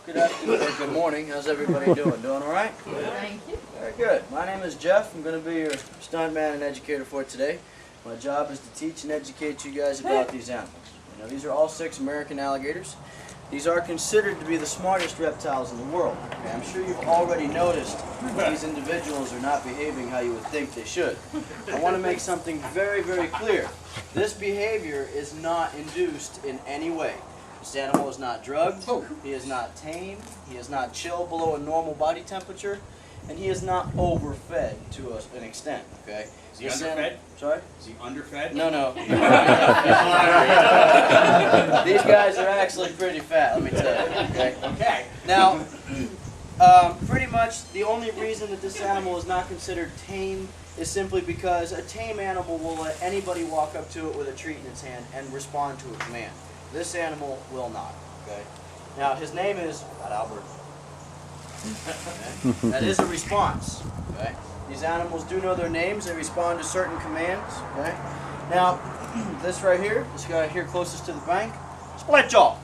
good afternoon, or good morning. How's everybody doing? Doing all right? Thank you. Very good. My name is Jeff. I'm going to be your stuntman and educator for today. My job is to teach and educate you guys about these animals. You know, these are all 6 American alligators. These are considered to be the smartest reptiles in the world. Okay, I'm sure you've already noticed these individuals are not behaving how you would think they should. I want to make something very, very clear. This behavior is not induced in any way. This animal is not drugged, he is not tame, he is not chilled below a normal body temperature, and he is not overfed to an extent, okay? Is he underfed? Sorry? Is he underfed? No. These guys are actually pretty fat, let me tell you, okay? Okay. Now, pretty much the only reason that this animal is not considered tame is simply because a tame animal will let anybody walk up to it with a treat in its hand and respond to a command. This animal will not, okay? Now, his name is Albert. Okay? That is a response, okay? These animals do know their names. They respond to certain commands, okay? Now, this right here, this guy here closest to the bank, Split Jaw.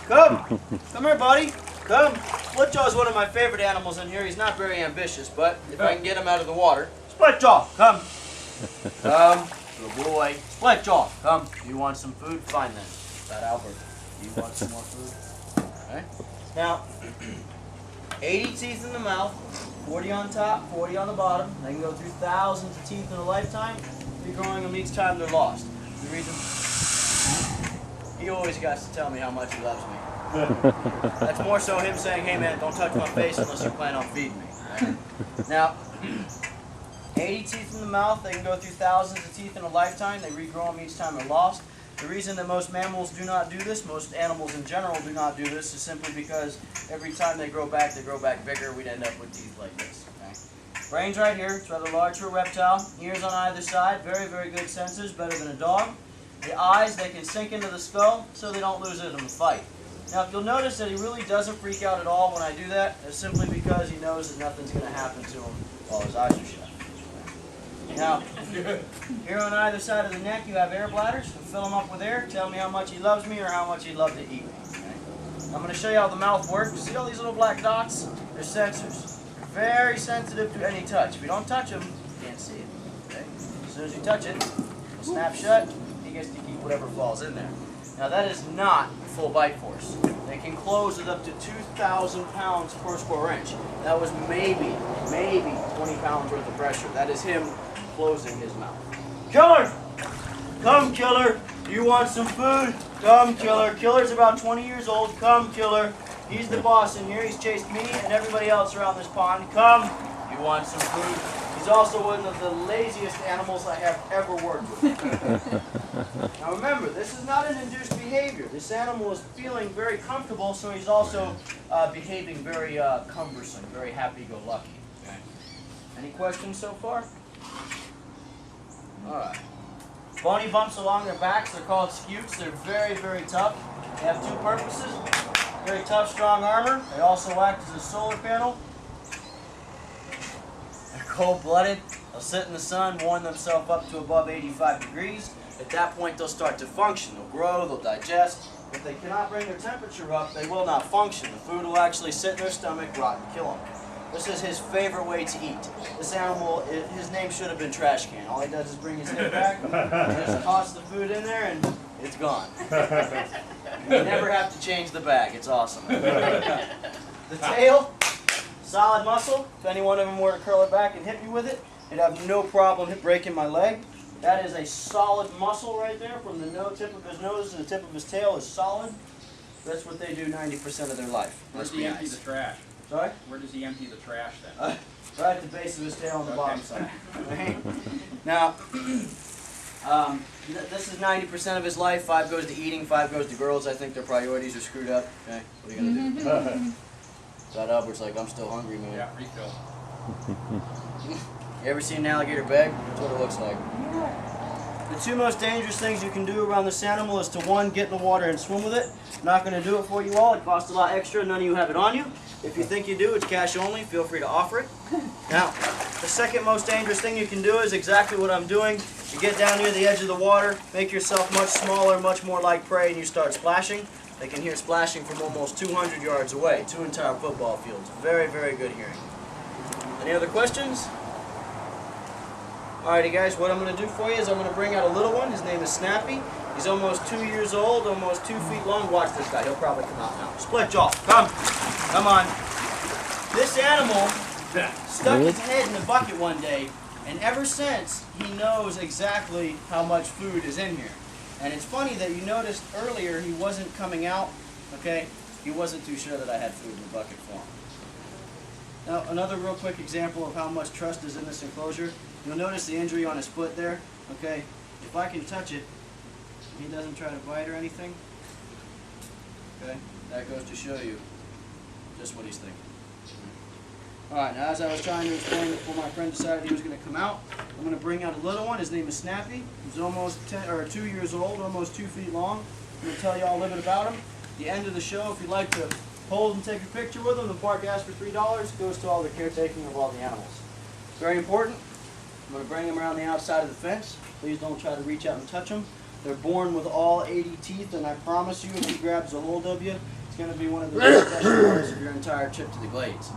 Come here, buddy. Come. Split Jaw is one of my favorite animals in here. He's not very ambitious, but if I can get him out of the water, Split Jaw, come. Come. Good boy. Split Jaw, come. You want some food? Fine then. That Albert. Do you want some more food? Okay. Now, 80 teeth in the mouth, 40 on top, 40 on the bottom. They can go through thousands of teeth in a lifetime. Regrowing them each time they're lost. The reason he always got to tell me how much he loves me. That's more so him saying, "Hey man, don't touch my face unless you plan on feeding me." Right? Now, 80 teeth in the mouth. They can go through thousands of teeth in a lifetime. They regrow them each time they're lost. The reason that most mammals do not do this, most animals in general do not do this, is simply because every time they grow back bigger. We'd end up with teeth like this. Okay? Brains right here. It's rather large for a reptile. Ears on either side. Very, very good sensors. Better than a dog. The eyes, they can sink into the skull so they don't lose it in the fight. Now, if you'll notice that he really doesn't freak out at all when I do that, it's simply because he knows that nothing's going to happen to him while his eyes are shut. Now, here on either side of the neck, you have air bladders. You can fill them up with air. Tell me how much he loves me or how much he'd love to eat me. Okay? I'm going to show you how the mouth works. See all these little black dots? They're sensors. They're very sensitive to any touch. If you don't touch them, you can't see it. Okay? As soon as you touch it, it'll snap shut. He gets to keep whatever falls in there. Now, that is not full bite force. They can close with up to 2,000 pounds per square inch. That was maybe 20 pounds worth of pressure. That is him closing his mouth. Killer! Come, Killer! You want some food? Come, Killer. Killer's about 20 years old. Come, Killer. He's the boss in here. He's chased me and everybody else around this pond. Come! You want some food? He's also one of the laziest animals I have ever worked with. Now remember, this is not an induced behavior. This animal is feeling very comfortable, so he's also behaving very cumbersome, very happy-go-lucky. Okay. Any questions so far? Alright. Bony bumps along their backs, they're called scutes. They're very, very tough. They have 2 purposes. Very tough, strong armor. They also act as a solar panel. They're cold-blooded. They'll sit in the sun, warm themselves up to above 85 degrees. At that point, they'll start to function. They'll grow, they'll digest. If they cannot bring their temperature up, they will not function. The food will actually sit in their stomach, rot, and kill them. This is his favorite way to eat. This animal, his name should have been Trash Can. All he does is bring his head back, just toss the food in there, and it's gone. You never have to change the bag. It's awesome. The tail, solid muscle. If any one of them were to curl it back and hit me with it, it'd have no problem breaking my leg. That is a solid muscle right there from the tip of his nose to the tip of his tail is solid. That's what they do 90% of their life. Where does he empty the trash? Sorry? Where does he empty the trash then? Right at the base of his tail on the bottom side. Okay. Now, this is 90% of his life. 5 goes to eating, 5 goes to girls. I think their priorities are screwed up. Okay, what are you going to do? That Albert's like, I'm still hungry, man. Yeah, refill. You ever seen an alligator beg? That's what it looks like. The 2 most dangerous things you can do around this animal is to 1, get in the water and swim with it. I'm not going to do it for you all. It costs a lot extra. None of you have it on you. If you think you do, it's cash only. Feel free to offer it. Now, the second most dangerous thing you can do is exactly what I'm doing. You get down near the edge of the water, make yourself much smaller, much more like prey, and you start splashing. They can hear splashing from almost 200 yards away, 2 entire football fields. Very, very good hearing. Any other questions? Alrighty guys, what I'm going to do for you is I'm going to bring out a little one. His name is Snappy. He's almost 2 years old, almost 2 feet long. Watch this guy. He'll probably come out now. Split jaw. Come. Come on. This animal stuck his head in the bucket one day, and ever since, he knows exactly how much food is in here. And it's funny that you noticed earlier he wasn't coming out, okay? He wasn't too sure that I had food in the bucket for him. Now, another real quick example of how much trust is in this enclosure. You'll notice the injury on his foot there, okay? If I can touch it, he doesn't try to bite or anything, okay? That goes to show you just what he's thinking. Alright, now as I was trying to explain before my friend decided he was going to come out, I'm going to bring out a little one. His name is Snappy. He's almost 2 years old, almost 2 feet long. I'm going to tell you all a little bit about him. At the end of the show, if you'd like to hold and take a picture with him, the park asks for $3. Goes to all the caretaking of all the animals. Very important. I'm going to bring him around the outside of the fence. Please don't try to reach out and touch him. They're born with all 80 teeth, and I promise you, if he grabs a hold of you, it's going to be one of the best parts of your entire trip to the Glades. So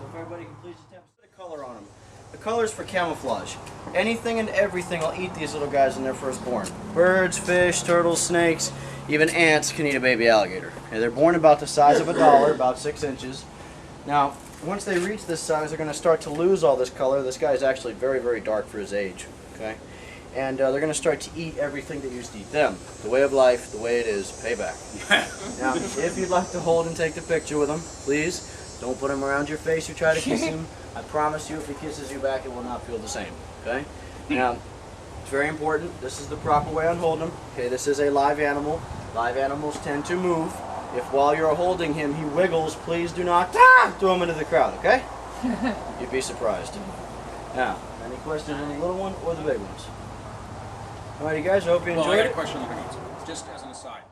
if everybody can please attempt to put a color on them. The color's for camouflage. Anything and everything will eat these little guys when they're first born. Birds, fish, turtles, snakes, even ants can eat a baby alligator. Okay, they're born about the size of a dollar, about 6 inches. Now, once they reach this size, they're going to start to lose all this color. This guy is actually very, very dark for his age. Okay, and they're going to start to eat everything that used to eat them. The way of life, the way it is, payback. Now, if you'd like to hold and take the picture with him, please don't put him around your face or try to kiss him. I promise you, if he kisses you back, it will not feel the same. Okay? Now, it's very important. This is the proper way on holding him. Okay, this is a live animal. Live animals tend to move. If while you're holding him he wiggles, please do not throw him into the crowd, okay? You'd be surprised. Now, any questions on the little one or the big ones? Alrighty guys, I hope you enjoyed I got a it. question on the big ones. Just as an aside.